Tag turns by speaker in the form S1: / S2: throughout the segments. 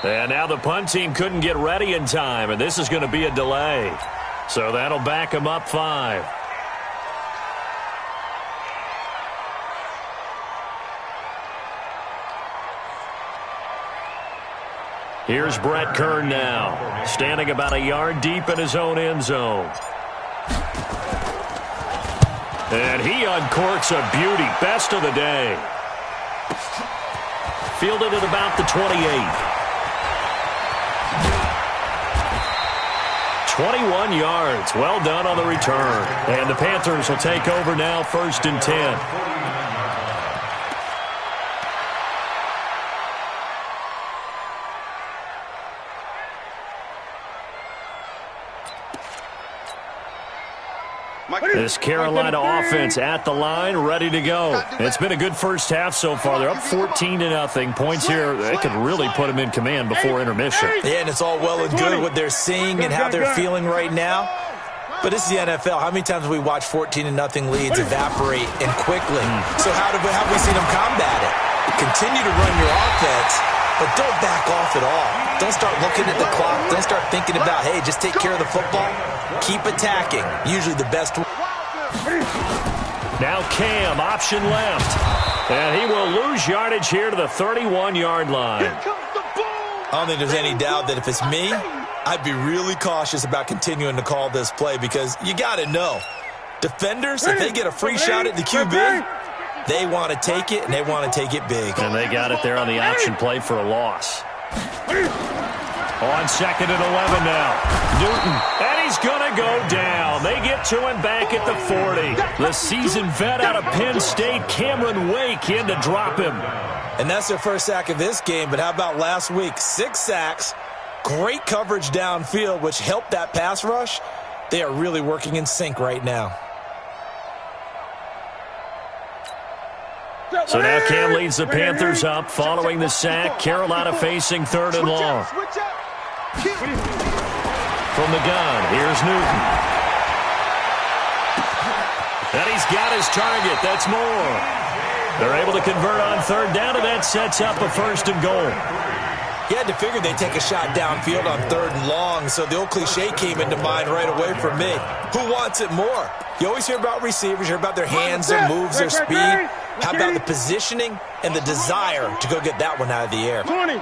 S1: And now the punt team couldn't get ready in time, and this is going to be a delay. So that'll back them up 5. Here's Brett Kern now, standing about a yard deep in his own end zone. And he uncorks a beauty, best of the day. Fielded at about the 28. 21 yards. Well done on the return. And the Panthers will take over now, 1st and 10. This Carolina offense at the line, ready to go. It's been a good first half so far. They're up 14-0. Points here, they could really put them in command before intermission.
S2: Yeah, and it's all well and good what they're seeing and how they're feeling right now. But this is the NFL. How many times have we watched 14-0 leads evaporate and quickly? So how have we seen them combat it? Continue to run your offense, but don't back off at all. Don't start looking at the clock. Don't start thinking about, hey, just take care of the football. Keep attacking. Usually the best.
S1: Now Cam, option left. And he will lose yardage here to the 31-yard line.
S2: I don't think there's any doubt that if it's me, I'd be really cautious about continuing to call this play because you got to know. Defenders, if they get a free shot at the QB, they want to take it, and they want to take it big.
S1: And they got it there on the option play for a loss. On 2nd and 11 now. Newton, and he's going to go down. They get to him back at the 40. The seasoned vet out of Penn State, Cameron Wake, in to drop him.
S2: And that's their first sack of this game, but how about last week? 6 sacks, great coverage downfield, which helped that pass rush. They are really working in sync right now.
S1: So now Cam leads the Panthers up following the sack. Carolina facing 3rd and long. From the gun, here's Newton. And he's got his target. That's more. They're able to convert on 3rd down, and that sets up a 1st and goal.
S2: You had to figure they'd take a shot downfield on 3rd and long, so the old cliche came into mind right away for me. Who wants it more? You always hear about receivers, you hear about their hands, their moves, their speed. How about the positioning and the desire to go get that one out of the air?
S3: 20.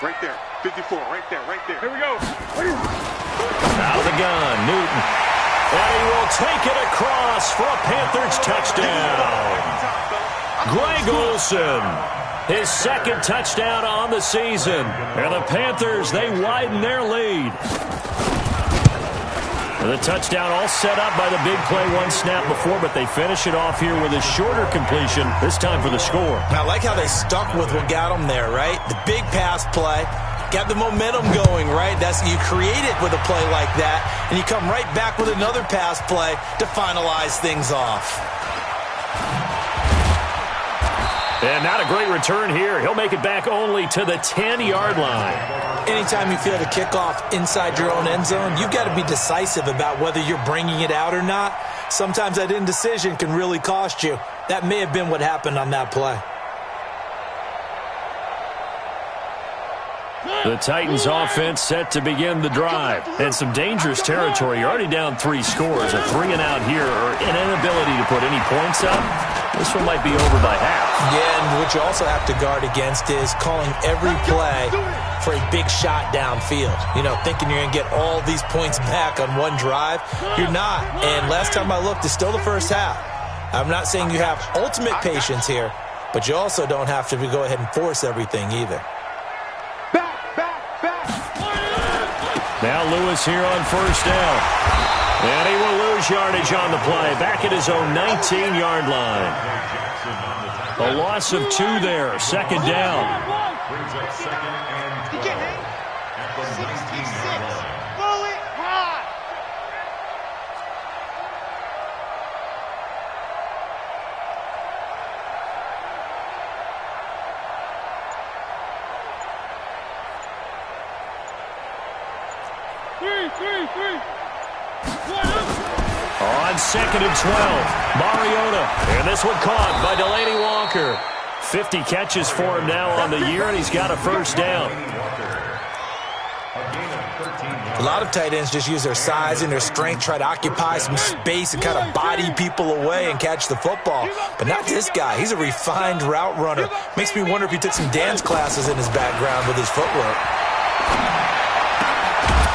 S3: Right there, 54, right there. Here we go.
S1: Out of the gun, Newton. And he will take it across for a Panthers touchdown. Greg Olsen, his 2nd touchdown on the season. And the Panthers, they widen their lead. The touchdown all set up by the big play one snap before, but they finish it off here with a shorter completion, this time for the score.
S2: I like how they stuck with what got them there, right? The big pass play, got the momentum going, right? You create it with a play like that, and you come right back with another pass play to finalize things off.
S1: And not a great return here. He'll make it back only to the 10-yard line.
S2: Anytime you feel the kickoff inside your own end zone, you've got to be decisive about whether you're bringing it out or not. Sometimes that indecision can really cost you. That may have been what happened on that play.
S1: The Titans offense set to begin the drive. And some dangerous territory. You're already down 3 scores. A 3-and-out here, or an inability to put any points up. This one might be over by half.
S2: Yeah, and what you also have to guard against is calling every play for a big shot downfield. You know, thinking you're going to get all these points back on one drive. You're not. And last time I looked, it's still the first half. I'm not saying you have ultimate patience here, but you also don't have to go ahead and force everything either.
S1: Now Lewis here on 1st down. And he will lose yardage on the play. Back at his own 19-yard line. A loss of 2 there. 2nd down. On 2nd and 12, Mariota. And this one caught by Delaney Walker. 50 catches for him now on the year, and he's got a first down.
S2: A lot of tight ends just use their size and their strength, try to occupy some space and kind of body people away and catch the football. But not this guy. He's a refined route runner. Makes me wonder if he took some dance classes in his background with his footwork.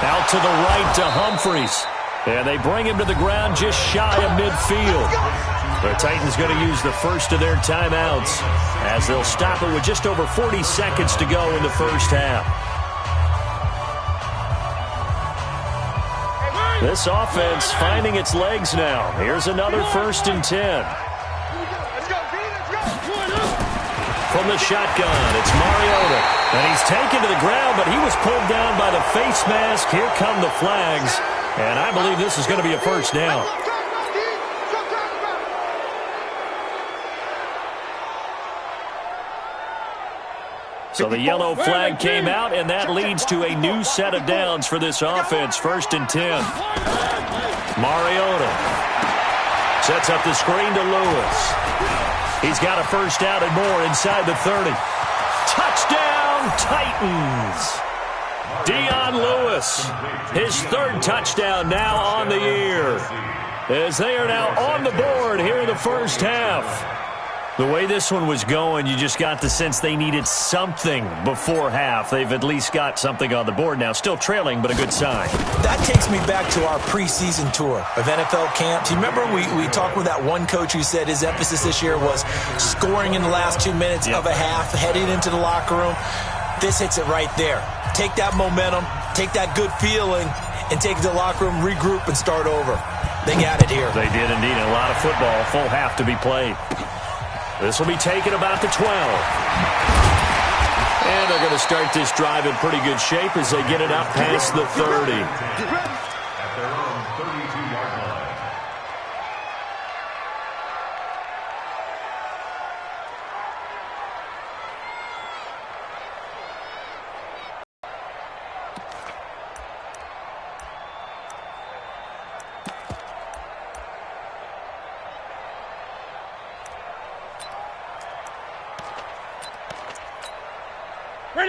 S1: Out to the right to Humphries. And they bring him to the ground just shy of midfield. The Titans going to use the first of their timeouts as they'll stop it with just over 40 seconds to go in the first half. This offense finding its legs now. Here's another 1st and 10. From the shotgun, it's Mariota. And he's taken to the ground, but he was pulled down by the face mask. Here come the flags. And I believe this is going to be a first down. So the yellow flag came out, and that leads to a new set of downs for this offense. 1st and 10. Mariota sets up the screen to Lewis. He's got a first down and more inside the 30. Touchdown, Titans! Dion Lewis, his 3rd touchdown now on the year, as they are now on the board here in the first half. The way this one was going, you just got the sense they needed something before half. They've at least got something on the board now. Still trailing, but a good sign.
S2: That takes me back to our preseason tour of NFL camps. You remember we talked with that one coach who said his emphasis this year was scoring in the last 2 minutes of a half, heading into the locker room. This hits it right there. Take that momentum, take that good feeling, and take it to the locker room, regroup, and start over. They got it here.
S1: They did indeed. A lot of football, full half to be played. This will be taken about the 12. And they're going to start this drive in pretty good shape as they get it up past the 30.
S4: At their own 32-yard line.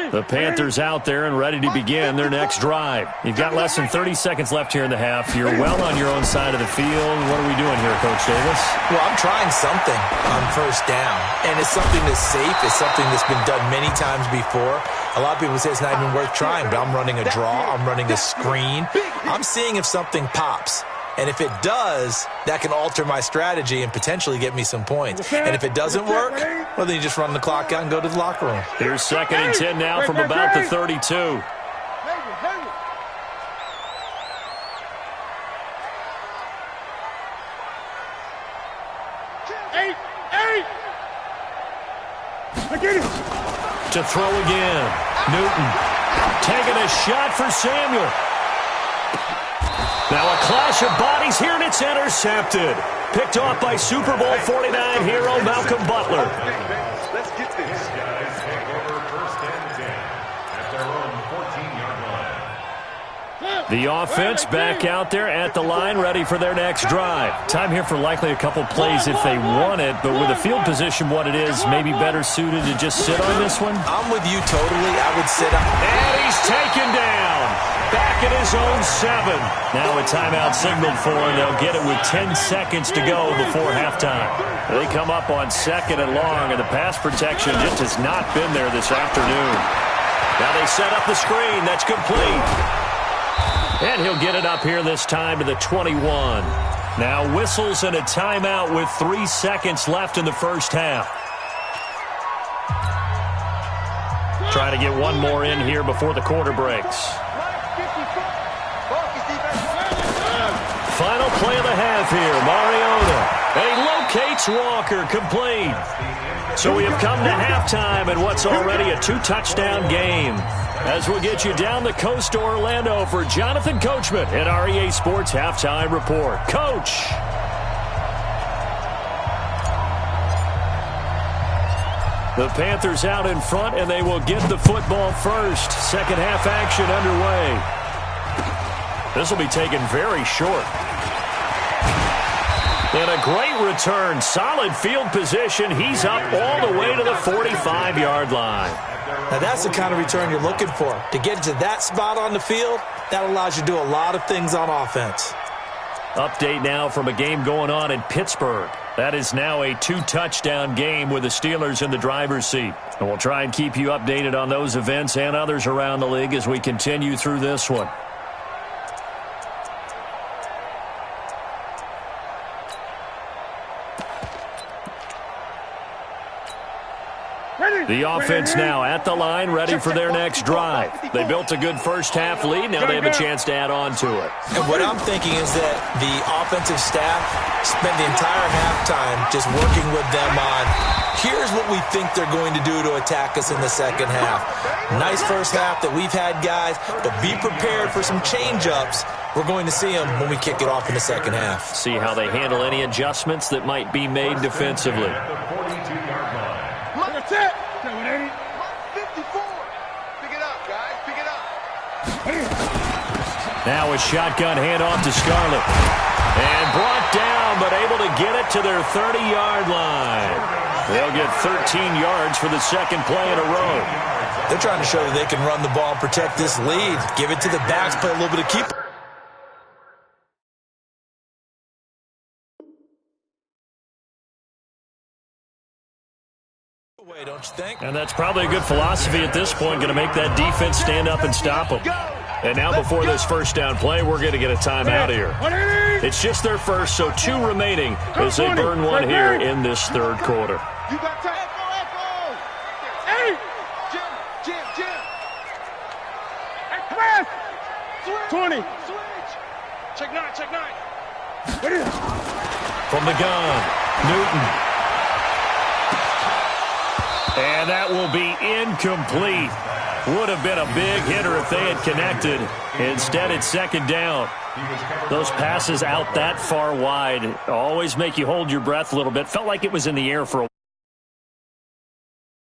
S1: The Panthers out there and ready to begin their next drive. You've got less than 30 seconds left here in the half. You're well on your own side of the field. What are we doing here, Coach Davis?
S2: Well, I'm trying something on first down, and it's something that's safe. It's something that's been done many times before. A lot of people say it's not even worth trying, but I'm running a draw. I'm running a screen. I'm seeing if something pops. And if it does, that can alter my strategy and potentially get me some points. And if it doesn't work, well, then you just run the clock out and go to the locker room.
S1: Here's 2nd and 10 now from about the 32. To throw again. Newton taking a shot for Samuel. Now a clash of bodies here, and it's intercepted. Picked off by Super Bowl 49 hero Malcolm Butler.
S3: Let's get this.
S4: Guys take over 1st and 10 at their own 14-yard line.
S1: The offense back out there at the line, ready for their next drive. Time here for likely a couple plays if they want it, but with the field position what it is, maybe better suited to just sit on this one?
S2: I'm with you totally. I would sit up.
S1: And he's taken down. Back at his own 7. Now a timeout signaled for him. They'll get it with 10 seconds to go before halftime. They come up on 2nd and long, and the pass protection just has not been there this afternoon. Now they set up the screen. That's complete. And he'll get it up here this time to the 21. Now whistles and a timeout with 3 seconds left in the first half. Trying to get one more in here before the quarter breaks. Final play of the half here, Mariota. And he locates Walker, complete. So we have come to halftime in what's already a 2-touchdown game. As we'll get you down the coast to Orlando for Jonathan Coachman at our EA Sports Halftime Report. Coach. The Panthers out in front, and they will get the football first. Second half action underway. This will be taken very short. And a great return. Solid field position. He's up all the way to the 45-yard line.
S2: Now, that's the kind of return you're looking for. To get to that spot on the field, that allows you to do a lot of things on offense.
S1: Update now from a game going on in Pittsburgh. That is now a 2-touchdown game with the Steelers in the driver's seat. And we'll try and keep you updated on those events and others around the league as we continue through this one. The offense now at the line, ready for their next drive. They built a good first-half lead. Now they have a chance to add on to it.
S2: And what I'm thinking is that the offensive staff spent the entire halftime just working with them on, here's what we think they're going to do to attack us in the second half. Nice first half that we've had, guys, but be prepared for some change-ups. We're going to see them when we kick it off in the second half.
S1: See how they handle any adjustments that might be made defensively.
S3: That's it. 54. Pick it up, guys. Pick it up.
S1: Now a shotgun handoff to Scarlett. And brought down, but able to get it to their 30-yard line. They'll get 13 yards for the second play in a row.
S2: They're trying to show that they can run the ball and protect this lead. Give it to the backs, play a little bit of keeper. Don't you think?
S1: And that's probably a good philosophy at this point, going to make that defense stand up and stop them. And now before this first down play, we're going to get a timeout here. It's just their first, so 2 remaining as they burn one here in this third quarter.
S3: You got time. Hey! Jim. Hey, come on! 20. Switch. Check 9.
S1: From the gun, Newton. And that will be incomplete. Would have been a big hitter if they had connected. Instead, it's second down. Those passes out that far wide always make you hold your breath a little bit. Felt like it was in the air for a while.